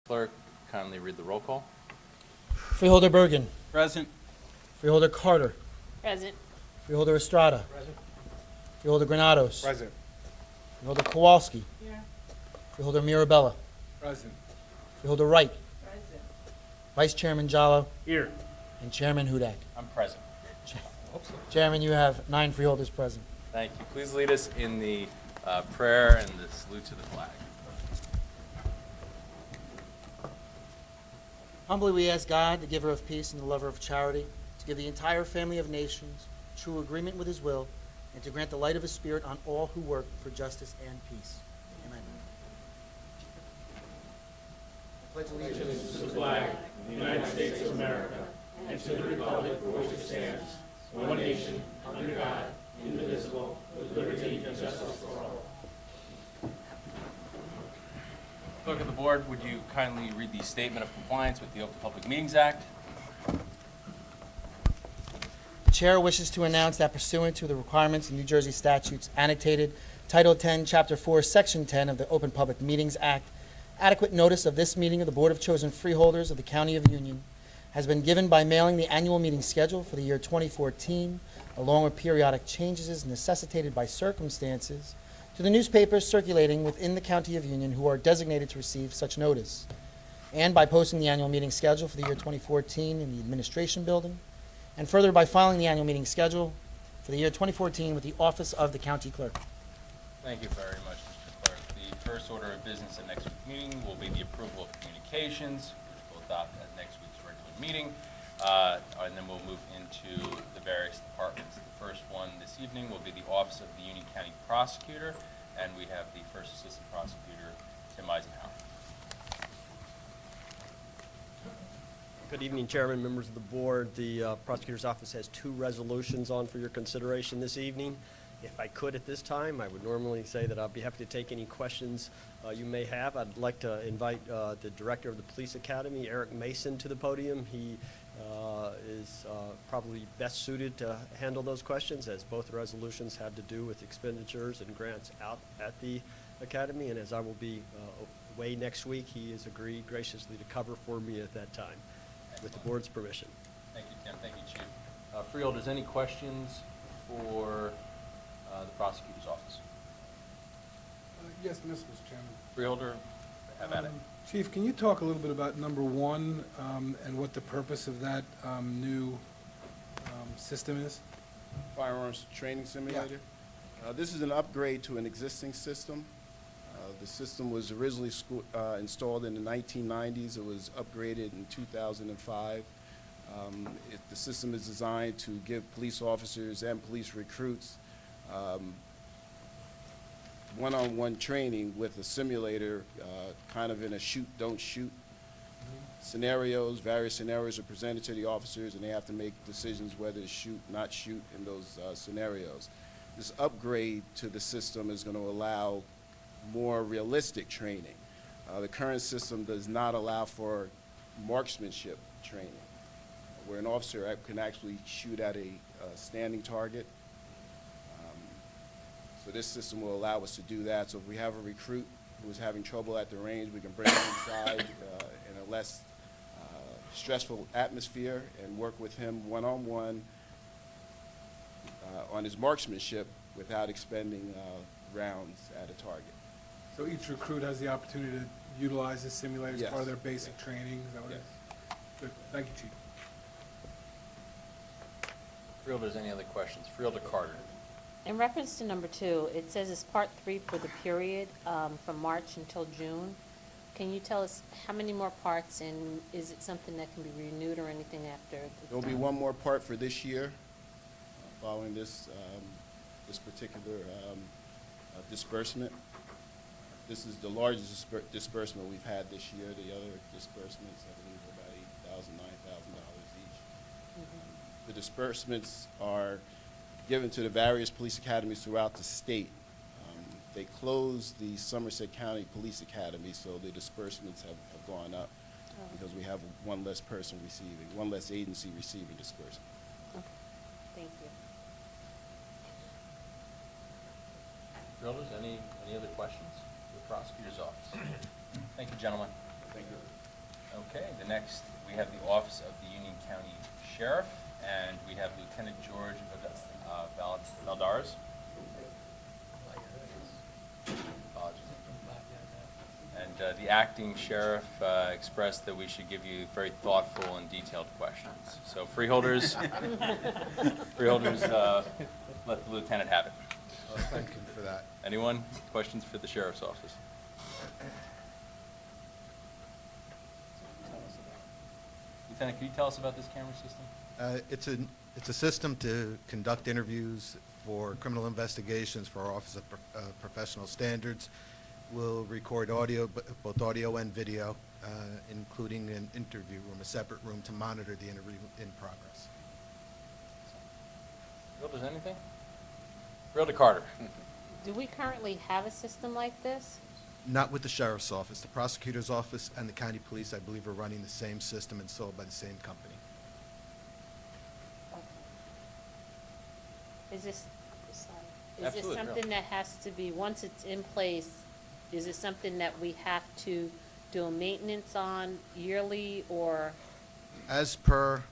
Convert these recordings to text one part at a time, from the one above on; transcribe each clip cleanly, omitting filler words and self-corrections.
Clerk, kindly read the roll call. Freeholder Bergen. Present. Freeholder Carter. Present. Freeholder Estrada. Present. Freeholder Granados. Present. Freeholder Kowalski. Here. Freeholder Mirabella. Present. Freeholder Wright. Present. Vice Chairman Jallo. Here. And Chairman Hudak. I'm present. Chairman, you have 9 freeholders present. Thank you. Please lead us in the prayer and the salute to the flag. Humbly we ask God, the giver of peace and the lover of charity, to give the entire family of nations true agreement with his will, and to grant the light of his spirit on all who work for justice and peace. Amen. I pledge allegiance to the flag of the United States of America and to the republic for which it stands, one nation, under God, indivisible, with liberty and justice for all. Clerk of the Board, would you kindly read the statement of compliance with the Open Public Meetings Act? The Chair wishes to announce that pursuant to the requirements of New Jersey statutes annotated Title 10, Chapter 4, Section 10 of the Open Public Meetings Act, adequate notice of this meeting of the Board of Chosen Freeholders of the County of Union has been given by mailing the annual meeting schedule for the year 2014, along with periodic changes necessitated by circumstances, to the newspapers circulating within the County of Union who are designated to receive such notice, and by posting the annual meeting schedule for the year 2014 in the Administration Building, and further by filing the annual meeting schedule for the year 2014 with the Office of the County Clerk. Thank you very much, Mr. Clerk. The first order of business at next week's meeting will be the approval of communications, which we'll adopt at next week's regular meeting, and then we'll move into the various departments. The first one this evening will be the Office of the Union County Prosecutor, and we have the First Assistant Prosecutor, Tim Eisenhower. Good evening, Chairman, members of the board. The Prosecutor's Office has 2 resolutions on for your consideration this evening. If I could at this time, I would normally say that I'd be happy to take any questions you may have. I'd like to invite the Director of the Police Academy, Eric Mason, to the podium. He is probably best suited to handle those questions, as both resolutions have to do with expenditures and grants out at the Academy. And as I will be away next week, he has agreed graciously to cover for me at that time. With the board's permission. Thank you, Tim. Thank you, Chief. Freeholders, any questions for the Prosecutor's Office? Yes, Mr. Chairman. Freeholder, have at it. Chief, can you talk a little bit about number 1 and what the purpose of that new system is? Firearms training simulator. This is an upgrade to an existing system. The system was originally installed in the 1990s. It was upgraded in 2005. The system is designed to give police officers and police recruits one-on-one training with a simulator, kind of in a shoot, don't shoot scenarios. Various scenarios are presented to the officers, and they have to make decisions whether to shoot, not shoot in those scenarios. This upgrade to the system is going to allow more realistic training. The current system does not allow for marksmanship training, where an officer can actually shoot at a standing target. So this system will allow us to do that. So if we have a recruit who is having trouble at the range, we can bring him inside in a less stressful atmosphere and work with him one-on-one on his marksmanship without expending rounds at a target. So each recruit has the opportunity to utilize this simulator as Yes. part of their basic training? Is that what it Yes. is? Good. Thank you, Chief. Freeholders, any other questions? Freeholder Carter. In reference to number 2, it says it's Part 3 for the period from March until June. Can you tell us how many more parts, and is it something that can be renewed or anything after? There'll be one more part for this year, following this this particular disbursement. This is the largest disbursement we've had this year. The other disbursements, I believe, are about $8,000, $9,000 each. The disbursements are given to the various police academies throughout the state. They closed the Somerset County Police Academy, so the disbursements have gone up because we have one less person receiving, one less agency receiving disbursement. Okay. Thank you. Freeholders, any other questions? The Prosecutor's Office. Thank you, gentlemen. Thank you. next, we have the Office of the Union County Sheriff, and we have Lieutenant George Valdares. Apologies. And the acting sheriff expressed that we should give you very thoughtful and detailed questions. So freeholders, let the lieutenant have it. Well, thank you for that. Anyone? Questions for the sheriff's office? Lieutenant, can you tell us about this camera system? It's a system to conduct interviews for criminal investigations for our Office of Professional Standards. We'll record audio, both audio and video, including an interview room, a separate room to monitor the interview in progress. Realtors, anything? Realtor Carter. Do we currently have a system like this? Not with the Sheriff's Office. The Prosecutor's Office and the County Police, I believe, are running the same system and sold by the same company. Is this Absolutely, something Bill. that has to be, once it's in place, is it something that we have to do a maintenance on yearly, or? As per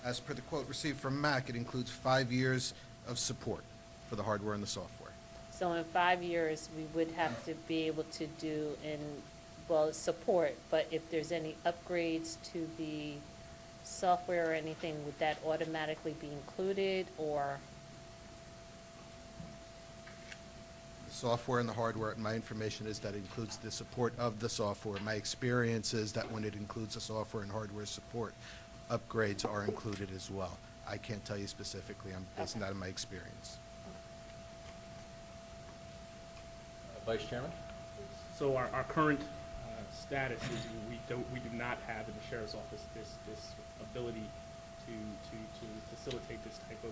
the quote received from MAC, it includes 5 years of support for the hardware and the software. So in 5 years, we would have to be able to do support, but if there's any upgrades to the software or anything, would that automatically be included, or? The software and the hardware, my information is that it includes the support of the software. My experience is that when it includes the software and hardware support, upgrades are included as well. I can't tell you specifically. I'm basing that on my experience. Vice Chairman? So our current status is we do not have in the sheriff's office this ability to facilitate this type of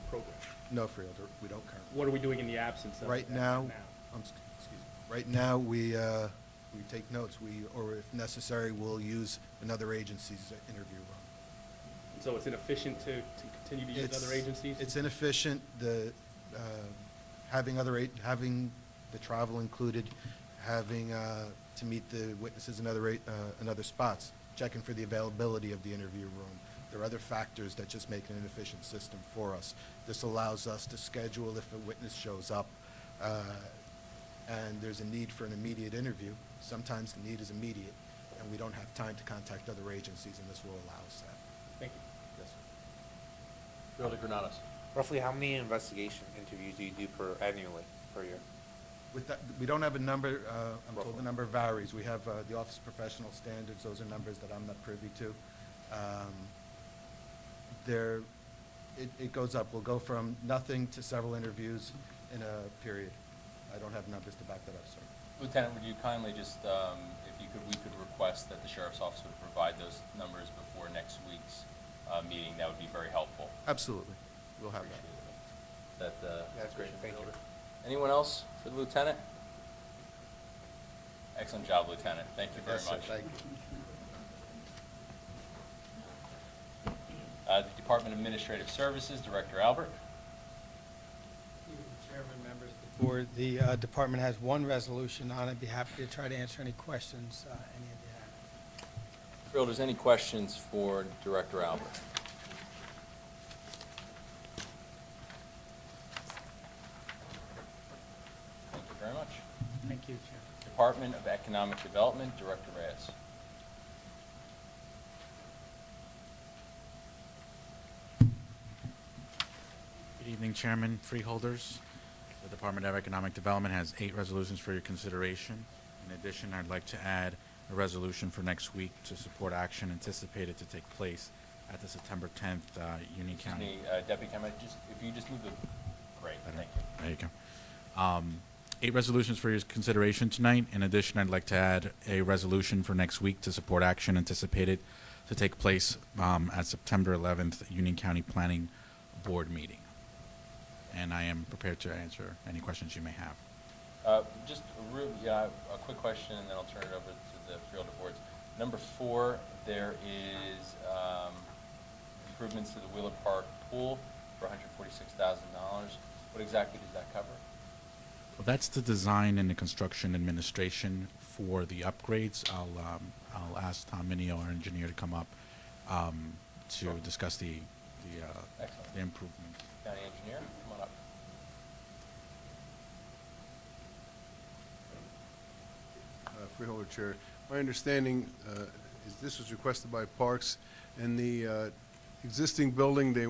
program. No, Freeholder, we don't currently. What are we doing in the absence of Right that now, excuse me. Right now, we take notes. Or if necessary, we'll use another agency's interview room. So it's inefficient to continue to use other agencies? It's inefficient. Having the travel included, having to meet the witnesses in other spots, checking for the availability of the interview room. There are other factors that just make it an efficient system for us. This allows us to schedule if a witness shows up and there's a need for an immediate interview. Sometimes the need is immediate, and we don't have time to contact other agencies, and this will allow us that. Thank you. Yes, sir. Realtor Granados. Roughly how many investigation interviews do you do annually per year? With that, we don't have a number. I'm told Roughly. the number varies. We have the Office of Professional Standards. Those are numbers that I'm not privy to. It goes up. We'll go from nothing to several interviews in a period. I don't have numbers to back that up, sir. Lieutenant, would you kindly just, we could request that the sheriff's office would provide those numbers before next week's meeting. That would be very helpful. Absolutely. We'll have that. That's great, thank you. Anyone else for the lieutenant? Excellent job, Lieutenant. Thank you very Yes, sir. much. Thank you. The Department of Administrative Services, Director Albert. Chairman, members of the board, the department has one resolution on it. I'd be happy to try to answer any questions any of you have. Phil, there's any questions for Director Albert? Thank you very much. Thank you, Chairman. Department of Economic Development, Director Reyes. Good evening, Chairman, freeholders. The Department of Economic Development has 8 resolutions for your consideration. In addition, I'd like to add a resolution for next week to support action anticipated to take place at the September 10th Union Excuse County. me, Deputy County, if you just move the, great, thank you. There you go. 8 resolutions for your consideration tonight. In addition, I'd like to add a resolution for next week to support action anticipated to take place at September 11th Union County Planning Board meeting. And I am prepared to answer any questions you may have. Just a quick question, and then I'll turn it over to the Freeholder boards. Number 4, there is improvements to the Wheeler Park pool for $146,000. What exactly does that cover? Well, that's the design and the construction administration for the upgrades. I'll ask Tom Minio, our engineer, to come up to Sure. discuss the Excellent. the improvements. County engineer, come on up. Freeholder Chair. My understanding is this was requested by Parks, and the existing building, they're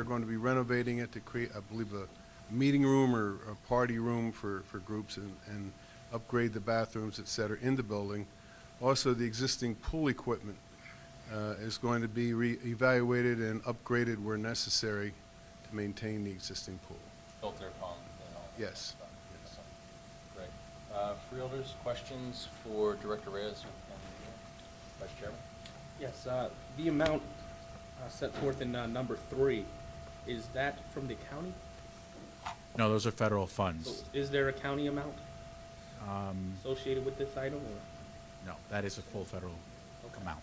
going to be renovating it to create, I believe, a meeting room or a party room for groups and upgrade the bathrooms, et cetera, in the building. Also, the existing pool equipment is going to be re-evaluated and upgraded where necessary to maintain the existing pool. Filter pump and all that. Yes. stuff. Great. Freeholders, questions for Director Reyes or County Engineer? Vice Chairman? Yes, the amount set forth in number 3, is that from the county? No, those are federal So funds. is there a county amount Um, associated with this item, or? No, that is a full federal amount,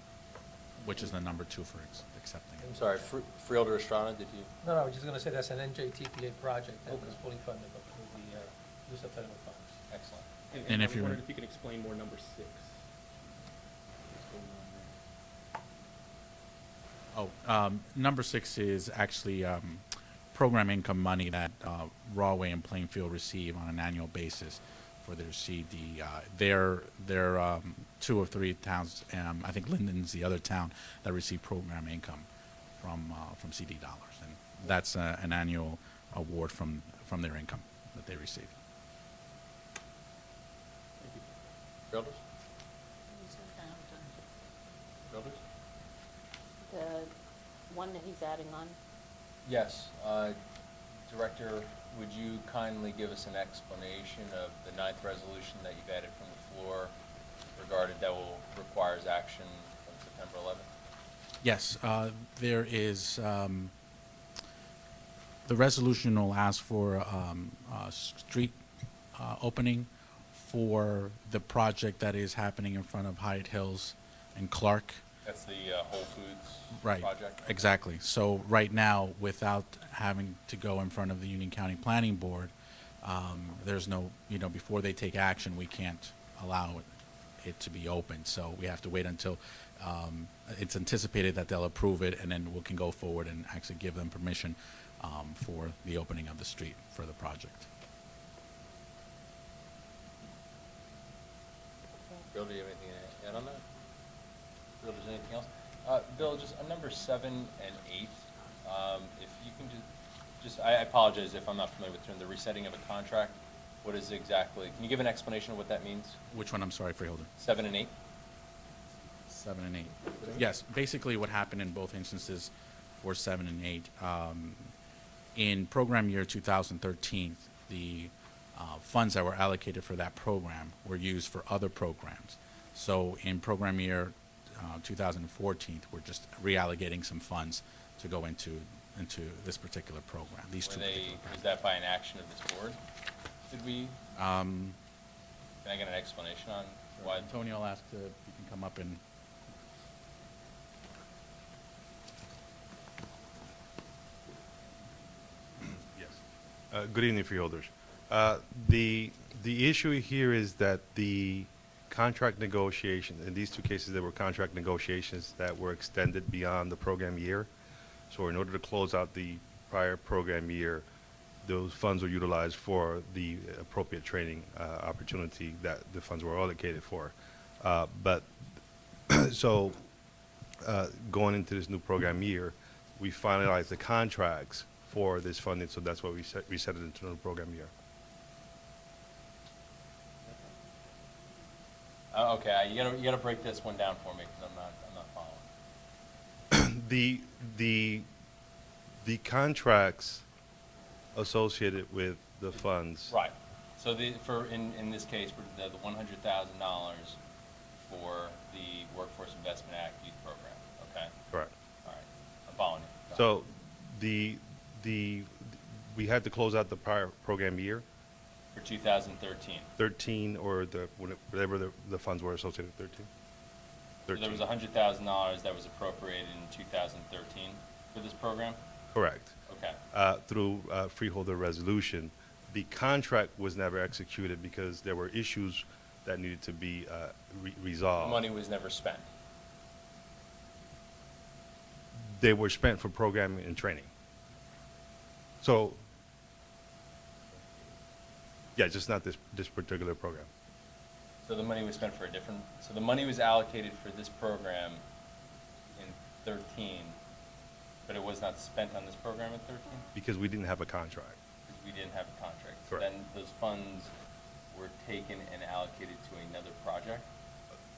which is the number 2 for accepting I'm it. sorry, Freeholder Estrada, did you? No, I was just gonna say that's an NJTPA project that was Okay. fully funded through the use of federal funds. Excellent. And I if was you wondering re- if you can explain more number 6. Number 6 is actually program income money that Rawway and Plainfield receive on an annual basis for their CD. They're 2 or 3 towns, I think Linden's the other town, that receive program income from CD dollars. And that's an annual award from their income that they receive. Freeholders? Freeholders? The one that he's adding on? Yes. Director, would you kindly give us an explanation of the 9th resolution that you've added from the floor regarding that requires action from September 11th? Yes, there is, the resolution will ask for a street opening for the project that is happening in front of Hyatt Hills and Clark. That's the Whole Foods Right, project? exactly. So right now, without having to go in front of the Union County Planning Board, there's no, before they take action, we can't allow it to be open. So we have to wait until it's anticipated that they'll approve it, and then we can go forward and actually give them permission for the opening of the street for the project. Bill, do you have anything to add on that? Bill, does anything else? Bill, just on number 7 and 8, if you can I apologize if I'm not familiar with the resetting of a contract. What is exactly, can you give an explanation of what that means? Which one, I'm sorry, Freeholder? 7 and 8? 7 and 8. Yes, basically what happened in both instances for 7 and 8. In program year 2013, the funds that were allocated for that program were used for other programs. So in program year 2014, we're just reallocating some funds to go into this particular program, these two particular programs. Was that by an action of this board? Did we, can I get an explanation on why? Antonio, I'll ask if you can come up and... Yes. Good evening, Freeholders. The issue here is that the contract negotiations, in these 2 cases, there were contract negotiations that were extended beyond the program year. So in order to close out the prior program year, those funds were utilized for the appropriate training opportunity that the funds were allocated for. But so going into this new program year, we finalized the contracts for this funding, so that's why we set it into the program year. Okay, you gotta break this one down for me, because I'm not following. The contracts associated with the funds. Right. So in this case, for the $100,000 for the Workforce Investment Act Youth Program, okay? Correct. All right, I'm following you. So we had to close out the prior program year, For 2013. 13, or whatever the funds were associated with 13. So there was $100,000 that was appropriated in 2013 for this program? Correct. Okay. Through freeholder resolution, The contract was never executed because there were issues that needed to be The resolved. money was never spent. They were spent for programming and training. So, yeah, just not this particular program. So the money was spent for a different, so the money was allocated for this program in 13, but it was not spent on this program in 13? Because we didn't have a contract. Because we didn't have a contract. So Correct. then those funds were taken and allocated to another project?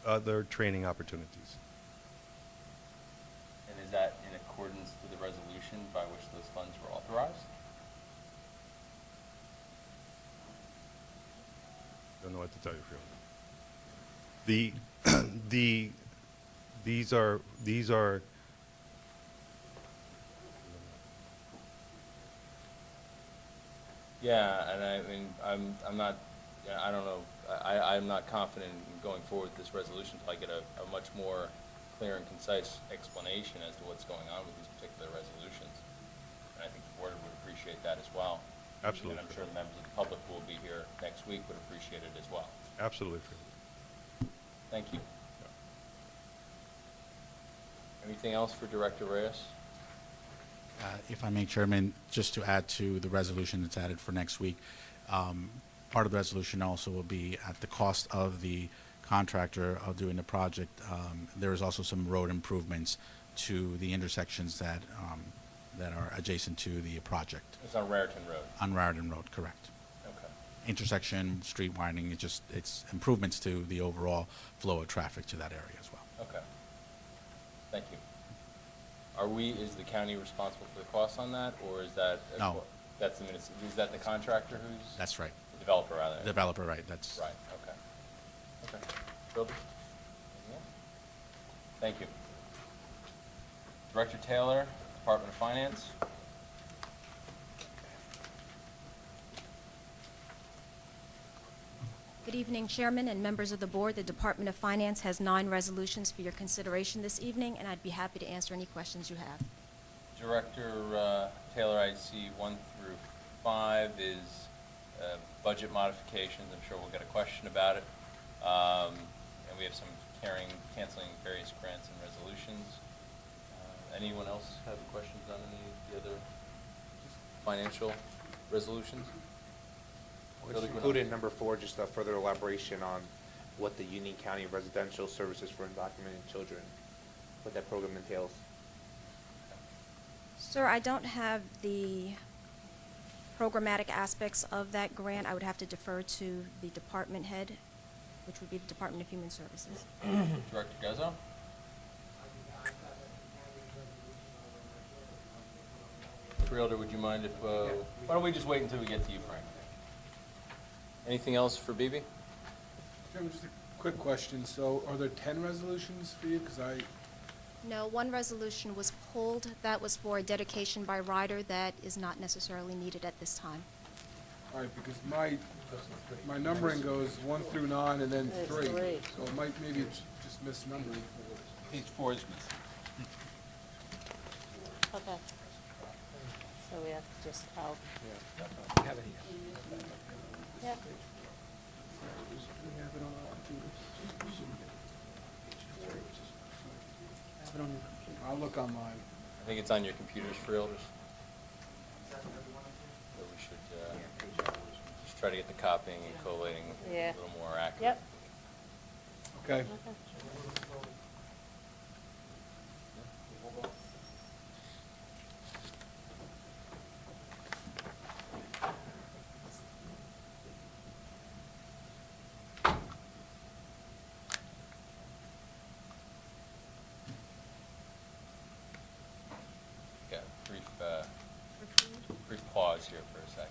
Other training opportunities. And is that in accordance to the resolution by which those funds were authorized? Don't know what to tell you, Freeholder. These are Yeah, and I mean, I'm not, yeah, I don't know, I'm not confident in going forward with this resolution until I get a much more clear and concise explanation as to what's going on with these particular resolutions. And I think the board would appreciate that as well. Absolutely. And I'm sure the members of the public who will be here next week would appreciate it as well. absolutely, Freeholder. Thank you. Anything else for Director Reyes? If I may, Chairman, just to add to the resolution that's added for next week, part of the resolution also will be at the cost of the contractor of doing the project. There is also some road improvements to the intersections that are adjacent to the project. It's on Raritan Road. On Raritan Road, correct. Okay. Intersection, street widening, it's improvements to the overall flow of traffic to that area as well. Okay. Thank you. Is the county responsible for the costs on that, or is that? No. That's the is that the contractor who's? That's right. The developer, rather. Developer, right, that's. Right, okay. Okay. Builder? Anything else? Thank you. Director Taylor, Department of Finance. Good evening, Chairman and members of the board. The Department of Finance has 9 resolutions for your consideration this evening, and I'd be happy to answer any questions you have. Director Taylor, I see 1 through 5 is budget modifications. I'm sure we'll get a question about it. And we have some canceling various grants and resolutions. Anyone else have questions on any of the other financial resolutions? It's included in number 4, just a further elaboration on what the Union County Residential Services for Undocumented Children, what that program entails. Sir, I don't have the programmatic aspects of that grant. I would have to defer to the department head, which would be the Department of Human Services. Director Guzzo? Freeholder, would you mind if, why don't we just wait until we get to you, Frank? Anything else for Bibi? Chairman, just a quick question. So are there 10 resolutions for you? Because No, 1 resolution was pulled. That was for a dedication by rider that is not necessarily needed at this time. all right, because my numbering goes 1 through 9 and then 3. So it might, maybe it's just misnumbered. Page 4 is missing. Okay. So we have to just, We have it here. yeah. I'll look online. I think it's on your computers, Freeholders. So we should just try to get the copying and collating Yeah. a little more accurate. Yep. Okay. Okay. Got a brief pause here for a second.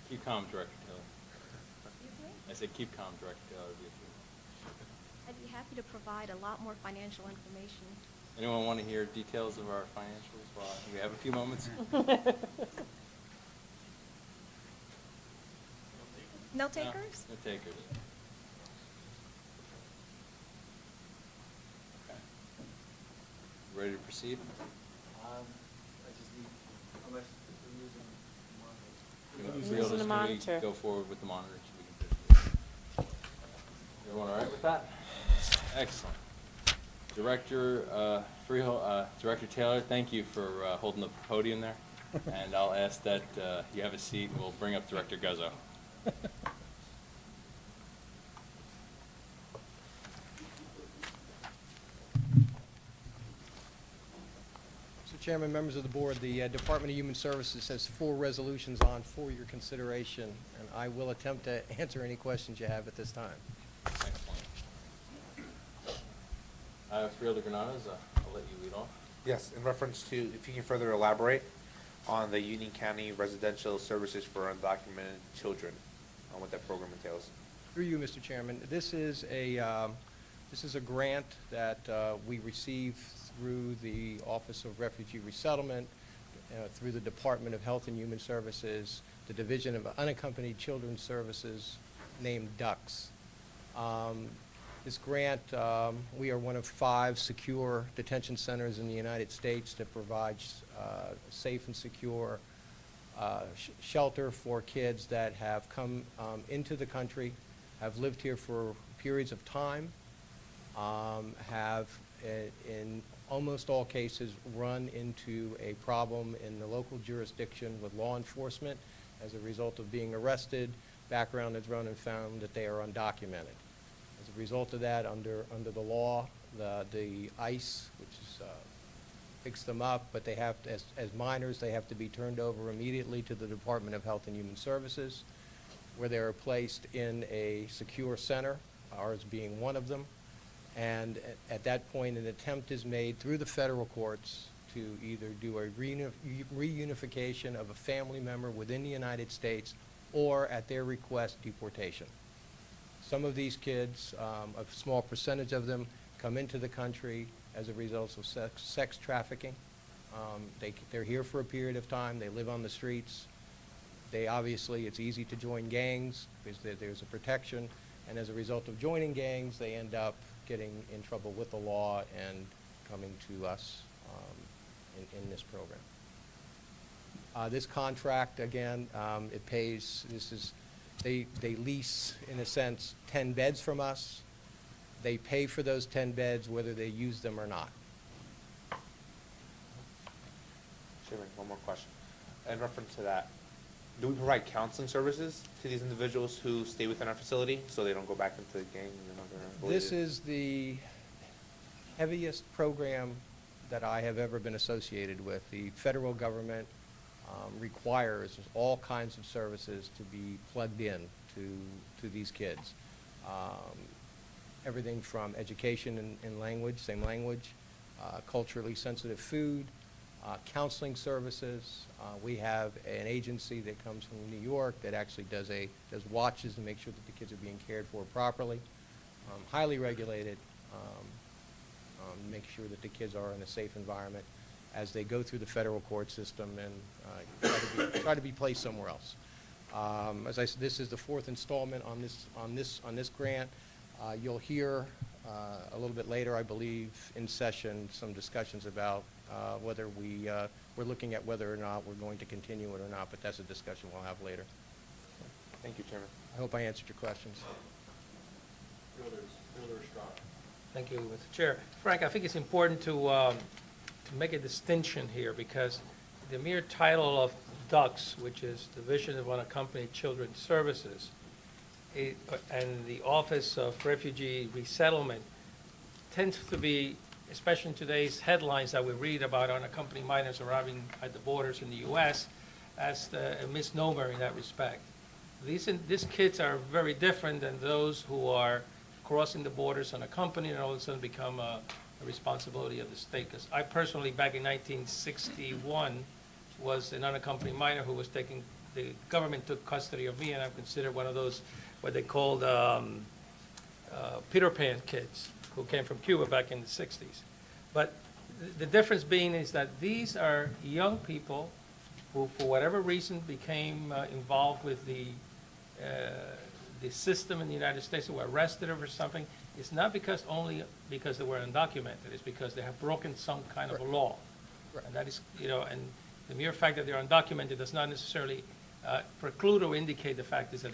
Keep calm, Director Taylor. Excuse me? I said keep calm, Director Taylor. I'd be happy to provide a lot more financial information. Anyone want to hear details of our financials while we have a few moments? No takers? No takers. Okay. Ready to proceed? Using the monitor. Go forward with the monitor so we can. Everyone all right with that? Excellent. Director Director Taylor, thank you for holding the podium there. And I'll ask that you have a seat, and we'll bring up Director Guzzo. Mr. Chairman, members of the board, the Department of Human Services has 4 resolutions on for your consideration, and I will attempt to answer any questions you have at this time. Excellent. Freeholder Granados, I'll let you lead off. Yes, in reference to, if you can further elaborate on the Union County Residential Services for Undocumented Children, on what that program entails. Through you, Mr. Chairman, this is a grant that we received through the Office of Refugee Resettlement, through the Department of Health and Human Services, the Division of Unaccompanied Children's Services, named DUCS. This grant, we are one of 5 secure detention centers in the United States that provides safe and secure shelter for kids that have come into the country, have lived here for periods of time, have in almost all cases run into a problem in the local jurisdiction with law enforcement as a result of being arrested. Background has run and found that they are undocumented. As a result of that, under the law, the ICE, which is, picks them up, but they have to, as minors, they have to be turned over immediately to the Department of Health and Human Services, where they are placed in a secure center, ours being one of them. And at that point, an attempt is made through the federal courts to either do a reunification of a family member within the United States or, at their request, deportation. Some of these kids, a small percentage of them, come into the country as a result of sex trafficking. They're here for a period of time. They live on the streets. Obviously, it's easy to join gangs because there's a protection. And as a result of joining gangs, they end up getting in trouble with the law and coming to us in this program. This contract, again, it pays, they lease, in a sense, 10 beds from us. They pay for those 10 beds whether they use them or not. Chairman, one more question. In reference to that, do we provide counseling services to these individuals who stay within our facility so they don't go back into the gang and other? This is the heaviest program that I have ever been associated with. The federal government requires all kinds of services to be plugged in to these kids. Everything from education and language, same language, culturally sensitive food, counseling services. We have an agency that comes from New York that actually does watches to make sure that the kids are being cared for properly. Highly regulated, make sure that the kids are in a safe environment as they go through the federal court system and try to be placed somewhere else. As I said, this is the 4th installment on this grant. You'll hear a little bit later, I believe, in session, some discussions about whether we're looking at whether or not we're going to continue it or not, but that's a discussion we'll have later. Thank you, Chairman. I hope I answered your questions. Thank you, Mr. Chair. Frank, I think it's important to make a distinction here because the mere title of DUCS, which is Division of Unaccompanied Children's Services, and the Office of Refugee Resettlement tends to be, especially in today's headlines that we read about unaccompanied minors arriving at the borders in the U.S., as a misnomer in that respect. These kids are very different than those who are crossing the borders unaccompanied and all of a sudden become a responsibility of the state. Because I personally, back in 1961, was an unaccompanied minor who was taken the government took custody of me, and I'm considered one of those, what they called Peter Pan kids who came from Cuba back in the 60s. But the difference being is that these are young people who, for whatever reason, became involved with the system in the United States, who were arrested or something. It's not only because they were undocumented, it's because they have broken some kind of a law. And that is, and the mere fact that they're undocumented does not necessarily preclude or indicate the fact is that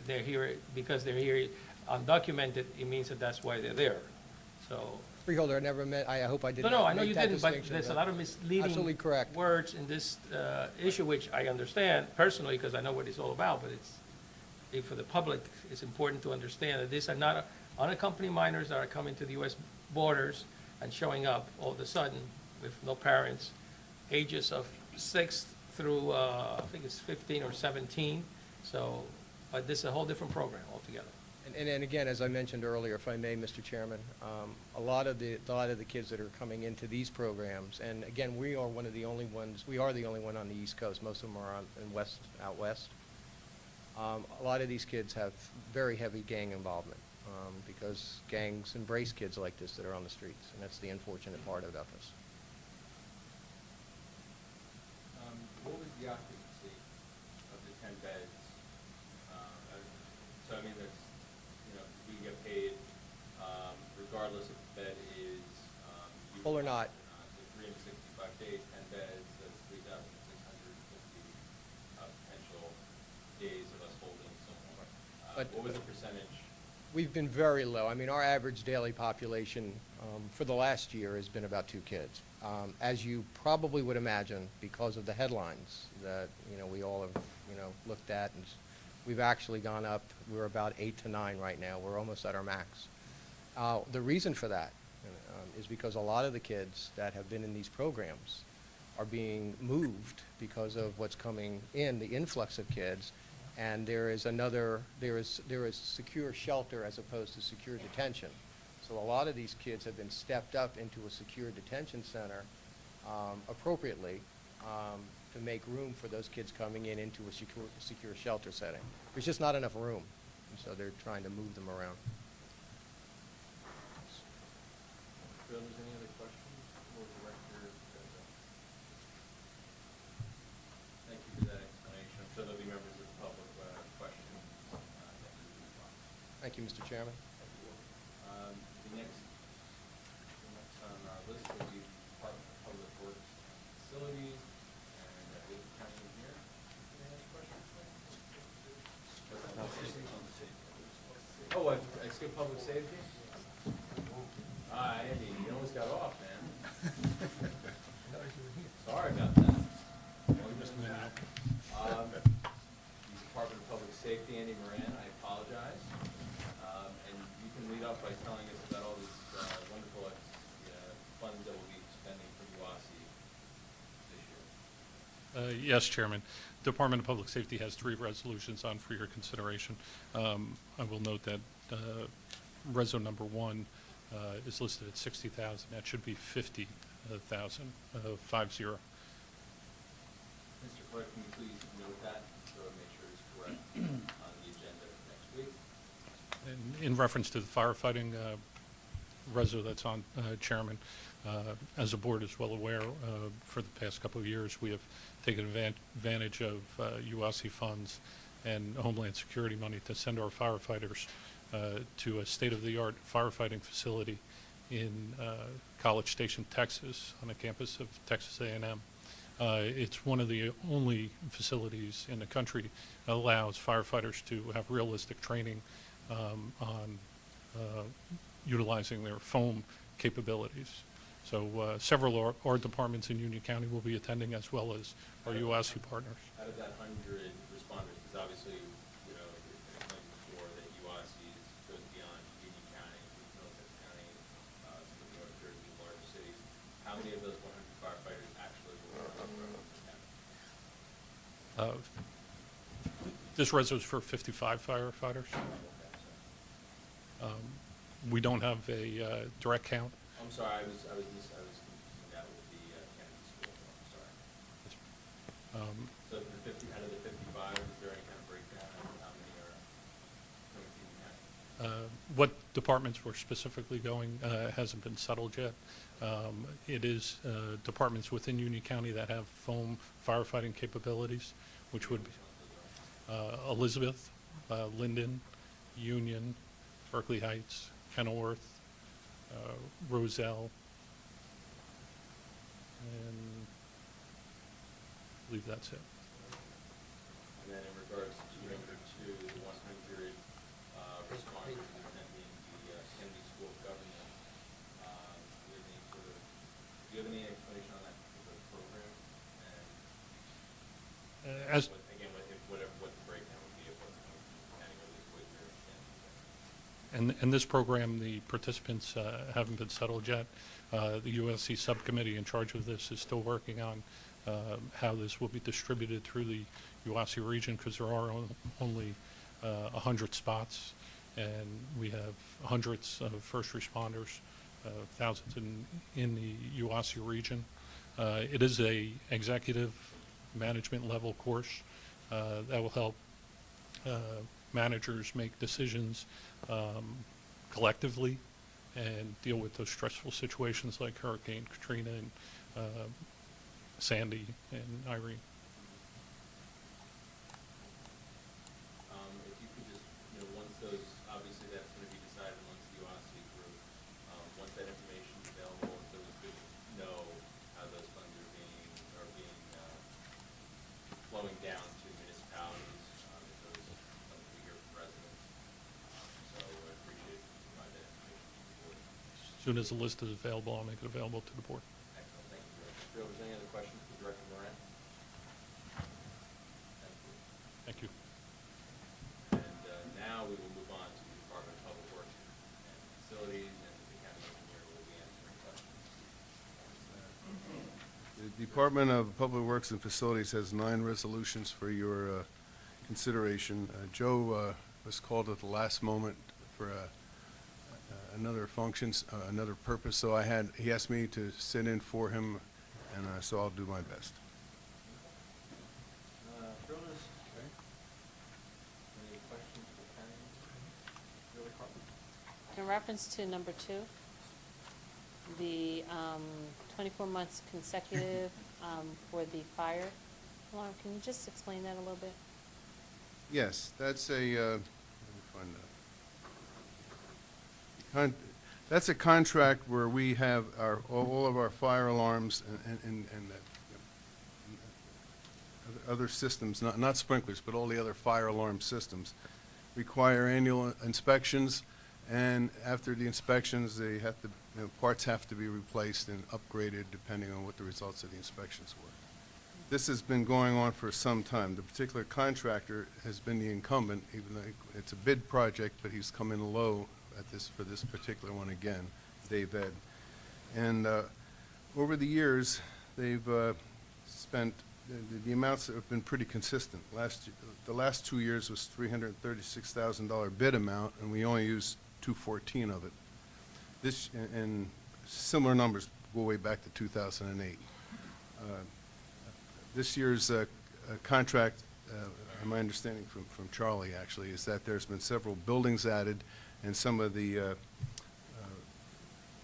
they're here, because they're here undocumented, it means that that's why they're there. So. Freeholder, I never meant, I hope I did No, not I know make you that didn't, but distinction, there's a but- lot of misleading Absolutely correct. words in this issue, which I understand personally, because I know what it's all about, but for the public, it's important to understand that these are not unaccompanied minors that are coming to the U.S. borders and showing up all of a sudden with no parents, ages of 6 through, I think it's 15 or 17. So, but this is a whole different program altogether. And again, as I mentioned earlier, if I may, Mr. Chairman, a lot of the kids that are coming into these programs, and again, we are the only one on the East Coast. Most of them are out west. A lot of these kids have very heavy gang involvement because gangs embrace kids like this that are on the streets, and that's the unfortunate part about this. What was the occupancy of the 10 beds? So I mean, that's, we get paid regardless if the bed is Full or not. So 365 days, 10 beds, that's 3,650 potential days of us holding someone. What was the percentage? We've been very low. I mean, our average daily population for the last year has been about 2 kids. As you probably would imagine, because of the headlines that, we all have, looked at, and we've actually gone up. We're about 8 to 9 right now. We're almost at our max. The reason for that is because a lot of the kids that have been in these programs are being moved because of what's coming in, the influx of kids, and there is secure shelter as opposed to secure detention. So a lot of these kids have been stepped up into a secure detention center appropriately to make room for those kids coming into a secure shelter setting. There's just not enough room, and so they're trying to move them around. Bill, is any other questions for Director Guzzo? Thank you for that explanation. I'm sure there'll be members of the public questions after the response. Thank you, Mr. Chairman. The next on our list will be Department of Public Works and Facilities, and we have the county here. Any questions? Oh, I skipped public safety? Andy, you almost got off, man. Sorry about that. Department of Public Safety, Andy Moran, I apologize. And you can lead off by telling us about all these wonderful funds that we'll be spending for UASI this year. Yes, Chairman. Department of Public Safety has 3 resolutions on for your consideration. I will note that Reso number 1 is listed at 60,000. That should be 50,000, 50. Mr. Clerk, can you please note that, so make sure it's correct on the agenda next week? In reference to the firefighting reso that's on, Chairman, as the board is well aware, for the past couple of years, we have taken advantage of UASI funds and Homeland Security money to send our firefighters to a state-of-the-art firefighting facility in College Station, Texas, on the campus of Texas A&M. It's one of the only facilities in the country that allows firefighters to have realistic training on utilizing their foam capabilities. So several of our departments in Union County will be attending, as well as our UASI partners. Out of that 100 responders, because obviously, it's explained before that UASI goes beyond Union County, Middlesex County, some of the North Jersey larger cities. How many of those 100 firefighters actually will come from the county? This reso is for 55 firefighters. We don't have a direct count. I'm sorry, I was confusing that with the Kennedy School. I'm sorry. So the 50, out of the 55, is there any kind of breakdown of how many are coming to Union County? What departments we're specifically going hasn't been settled yet. It is departments within Union County that have foam firefighting capabilities, which would be Elizabeth, Linden, Union, Berkeley Heights, Kenilworth, Roselle, and I believe that's it. And then in regards to number 2, the 100 responders attending the Kennedy School of Government, do you have any explanation on that particular program? And As what the breakdown would be of what's coming from county, or at least what you're understanding? And this program, the participants haven't been settled yet. The USC subcommittee in charge of this is still working on how this will be distributed through the UASI region, because there are only 100 spots, and we have hundreds of first responders, thousands in the UASI region. It is a executive management level course that will help managers make decisions collectively and deal with those stressful situations like Hurricane Katrina and Sandy and Irene. If you could just, once those, obviously that's going to be decided amongst the OSCE group, once that information is available, it's always good to know how those funds are being flowing down to municipalities, if those something we hear from residents. So I appreciate you provide that information to the board. As soon as the list is available, I'll make it available to the board. Excellent, thank you, Director. If there was any other questions for Director Moran? Thank you. Thank you. And now we will move on to the Department of Public Works and Facilities, and the county engineer will be answering questions. The Department of Public Works and Facilities has 9 resolutions for your consideration. Joe was called at the last moment for another functions, another purpose, so he asked me to sit in for him, and so I'll do my best. Any questions for the county engineer? In reference to number 2, the 24 months consecutive for the fire alarm, can you just explain that a little bit? Yes, that's let me find that. That's a contract where we have all of our fire alarms and other systems, not sprinklers, but all the other fire alarm systems require annual inspections, and after the inspections, they have to, parts have to be replaced and upgraded depending on what the results of the inspections were. This has been going on for some time. The particular contractor has been the incumbent, even though it's a bid project, but he's come in low for this particular one again, Dave Ed. And over the years, they've spent, the amounts have been pretty consistent. The last 2 years was $336,000 bid amount, and we only used $214 of it. This, and similar numbers go way back to 2008. This year's contract, my understanding from Charlie actually, is that there's been several buildings added, and some of the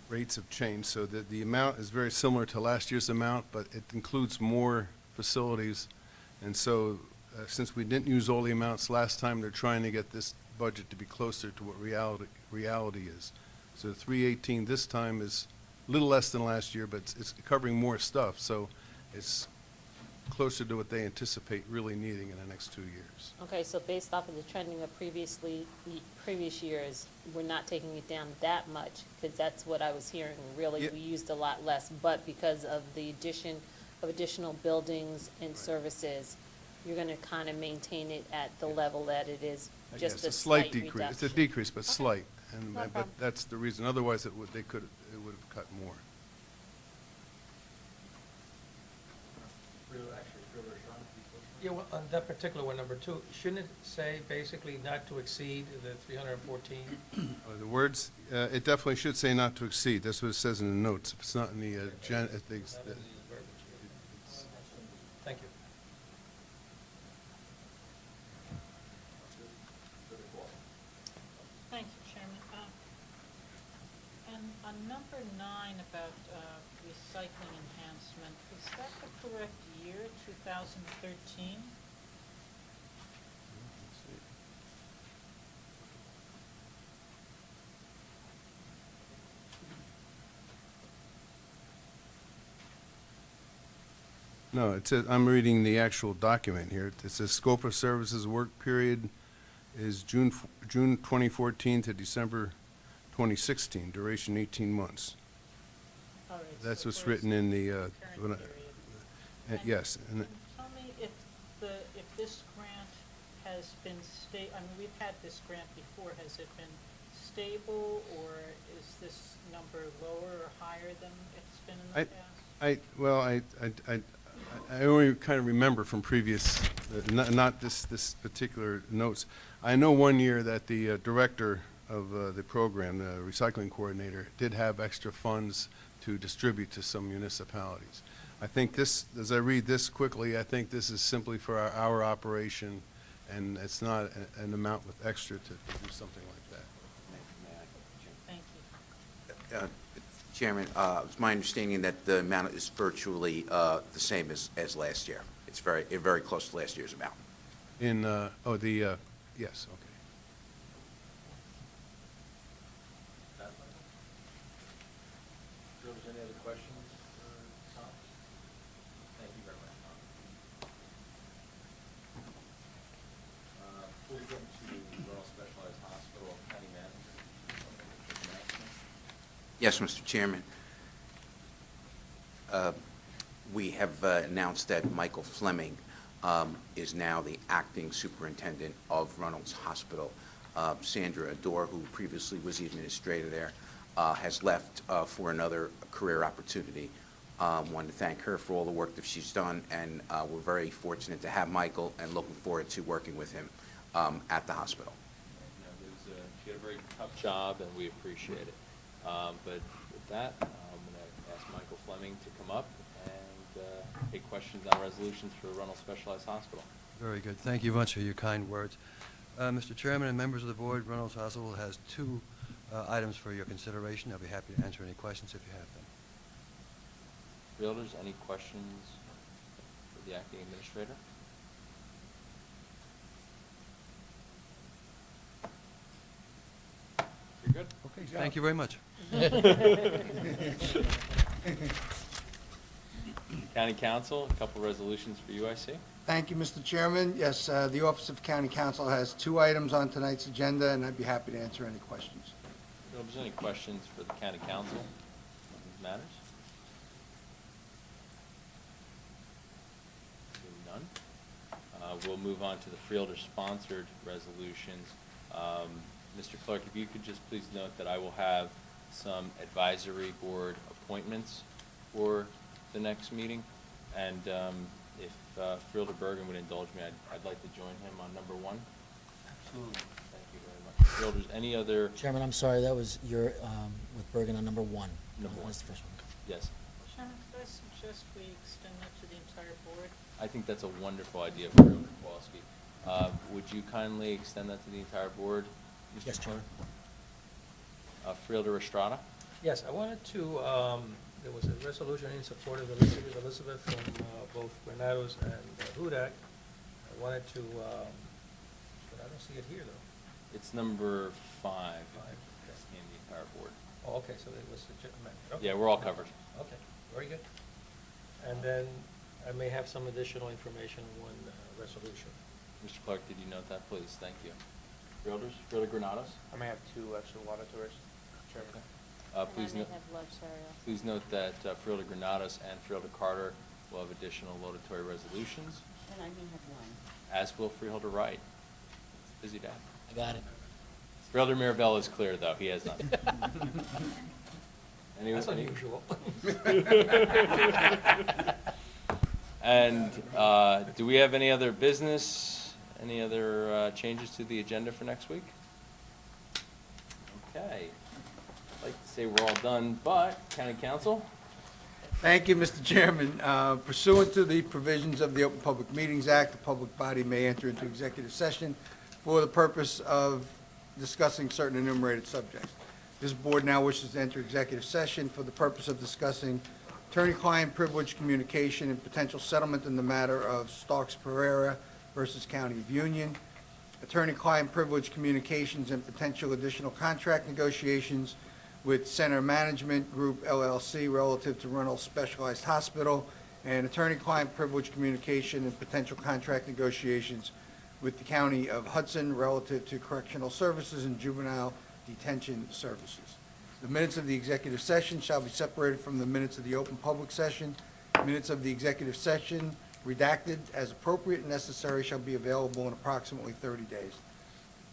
rates have changed, so that the amount is very similar to last year's amount, but it includes more facilities. And so since we didn't use all the amounts last time, they're trying to get this budget to be closer to what reality is. So 318 this time is a little less than last year, but it's covering more stuff, so it's closer to what they anticipate really needing in the next 2 years. Okay, so based off of the trending of previous years, we're not taking it down that much, because that's what I was hearing, really, Yeah. we used a lot less, but because of the addition of additional buildings and services, you're gonna kind of maintain it at the level that it is, Yes, just a slight reduction. It's a decrease, but Okay. slight, and No but problem. that's the reason. Otherwise, it would have cut more. Yeah, well, on that particular one, number 2, shouldn't it say basically not to exceed the 314? The words, it definitely should say not to exceed. That's what it says in the notes. If it's not in the Thank you. On number 9 about recycling enhancement, is that the correct year, 2013? No, it says, I'm reading the actual document here. It says scope of services work period is June 2014 to December 2016, duration 18 months. All right, That's so what's for written in the, current when I- period. yes. And And tell me if this grant has been I mean, we've had this grant before. Has it been stable, or is this number lower or higher than it's been in the past? I only kind of remember from previous, not this particular notes. I know one year that the director of the program, the recycling coordinator, did have extra funds to distribute to some municipalities. I think this, as I read this quickly, I think this is simply for our operation, and it's not an amount with extra to do something like that. Thank you. Chairman, it's my understanding that the amount is virtually the same as last year. It's very close to last year's amount. In, yes, okay. George, any other questions for Tom? Thank you very much, Tom. Before we get into Rural Specialized Hospital, County Manager, announcement? Yes, Mr. Chairman. We have announced that Michael Fleming is now the acting superintendent of Runnels Hospital. Sandra Ador, who previously was the administrator there, has left for another career opportunity. Wanted to thank her for all the work that she's done, and we're very fortunate to have Michael and looking forward to working with him at the hospital. She had a very tough job, and we appreciate it. But with that, I'm going to ask Michael Fleming to come up and take questions on resolutions for Runnels Specialized Hospital. Very good. Thank you much for your kind words. Mr. Chairman and members of the board, Runnels Hospital has 2 items for your consideration. I'll be happy to answer any questions if you have them. Realtors, any questions for the acting administrator? You're good? Okay, thank you very much. County Council, a couple resolutions for you, I see. Thank you, Mr. Chairman. Yes, the Office of County Council has 2 items on tonight's agenda, and I'd be happy to answer any questions. If there's any questions for the County Council on these matters? Seeing none. We'll move on to the Freeholder-sponsored resolutions. Mr. Clerk, if you could just please note that I will have some advisory board appointments for the next meeting. And if Freeholder Bergen would indulge me, I'd like to join him on number 1. Absolutely. Thank you very much. Freeholders, any other? Chairman, I'm sorry, that was your, with Bergen on number 1. Number 1. That's the first one. Yes. Chairman, could I suggest we extend that to the entire board? I think that's a wonderful idea, Freeholder Kowalski. Would you kindly extend that to the entire board, Mr. Yes, Chairman. Freeholder Estrada? Yes, I wanted to, there was a resolution in support of Elizabeth from both Granados and Hudak. I wanted to, but I don't see it here, though. It's number 5 in the entire board. Oh, okay, so it was amended. Okay. Yeah, we're all covered. Okay, very good. And then I may have some additional information on one resolution. Mr. Clark, did you note that, please? Thank you. Freeholders, Freeholder Granados? I may have 2 extra laudatories, Chairman. Please And I note. may have Love's Please note that Freeholder Granados and Freeholder Carter will have additional laudatory resolutions, And I may have 1. as will Freeholder Wright. Busy day. I got it. Freeholder Mirabella is clear, though. He has none. That's unusual. And do we have any other business, any other changes to the agenda for next week? Okay. I'd like to say we're all done, but County Council? Thank you, Mr. Chairman. Pursuant to the provisions of the Open Public Meetings Act, the public body may enter into executive session for the purpose of discussing certain enumerated subjects. This board now wishes to enter executive session for the purpose of discussing attorney-client privilege communication and potential settlement in the matter of Starks Pereira versus County of Union, attorney-client privilege communications and potential additional contract negotiations with Center Management Group LLC relative to Reynolds Specialized Hospital, and attorney-client privilege communication and potential contract negotiations with the County of Hudson relative to correctional services and juvenile detention services. The minutes of the executive session shall be separated from the minutes of the open public session. Minutes of the executive session, redacted as appropriate and necessary, shall be available in approximately 30 days.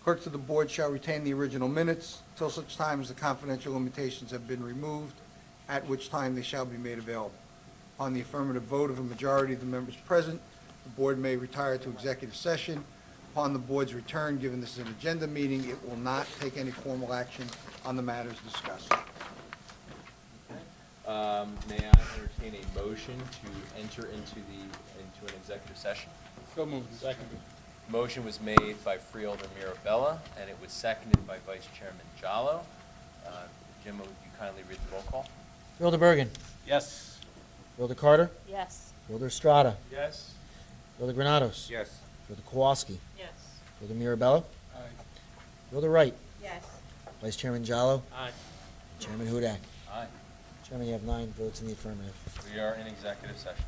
Clerks of the board shall retain the original minutes till such time as the confidential limitations have been removed, at which time they shall be made available. On the affirmative vote of a majority of the members present, the board may retire to executive session. Upon the board's return, given this is an agenda meeting, it will not take any formal action on the matters discussed. May I entertain a motion to enter into an executive session? So moved. Second. Motion was made by Freeholder Mirabella, and it was seconded by Vice Chairman Jallo. Jim, would you kindly read the roll call? Freeholder Bergen. Yes. Freeholder Carter. Yes. Freeholder Estrada. Yes? Freeholder Granados. Yes. Freeholder Kowalski. Yes. Freeholder Mirabella. Aye. Freeholder Wright. Yes. Vice Chairman Jallo. Aye. Chairman Hudak. Aye. Chairman, you have 9 votes in the affirmative. We are in executive session.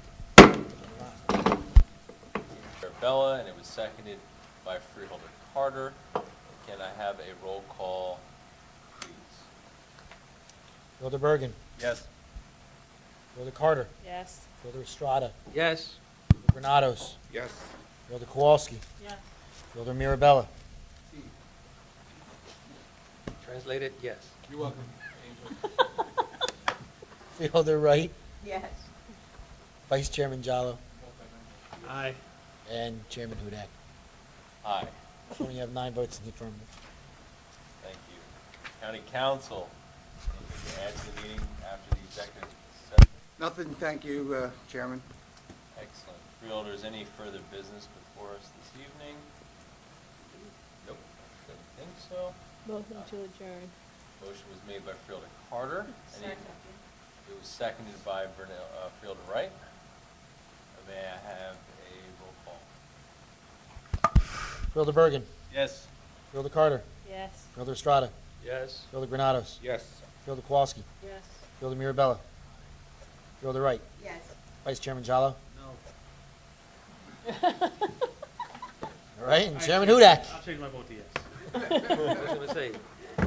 Mirabella, and it was seconded by Freeholder Carter. Can I have a roll call, please? Freeholder Bergen. Yes. Freeholder Carter. Yes. Freeholder Estrada. Yes? Freeholder Granados. Yes. Freeholder Kowalski. Yes. Freeholder Mirabella. Translated, yes. You're welcome. Freeholder Wright. Yes. Vice Chairman Jallo. Aye. And Chairman Hudak. Aye. Chairman, you have 9 votes in the affirmative. Thank you. County Council, anything to add to the meeting after the executive session? Nothing, thank you, Chairman. Excellent. Freeholders, any further business before us this evening? Nope, don't think so. Motion to adjourn. Motion was made by Freeholder Carter. Any- Second. It was seconded by Freeholder Wright. May I have a roll call? Freeholder Bergen. Yes. Freeholder Carter. Yes. Freeholder Estrada. Yes? Freeholder Granados. Yes. Freeholder Kowalski. Yes. Freeholder Mirabella. Freeholder Wright. Yes. Vice Chairman Jallo. No. All right, and Chairman Hudak. I'll change my vote to yes. I was going to say,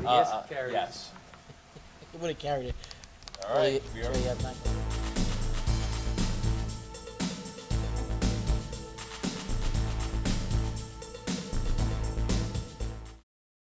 yes, carries. Yes. He would have carried it. All right. So you have 9 votes.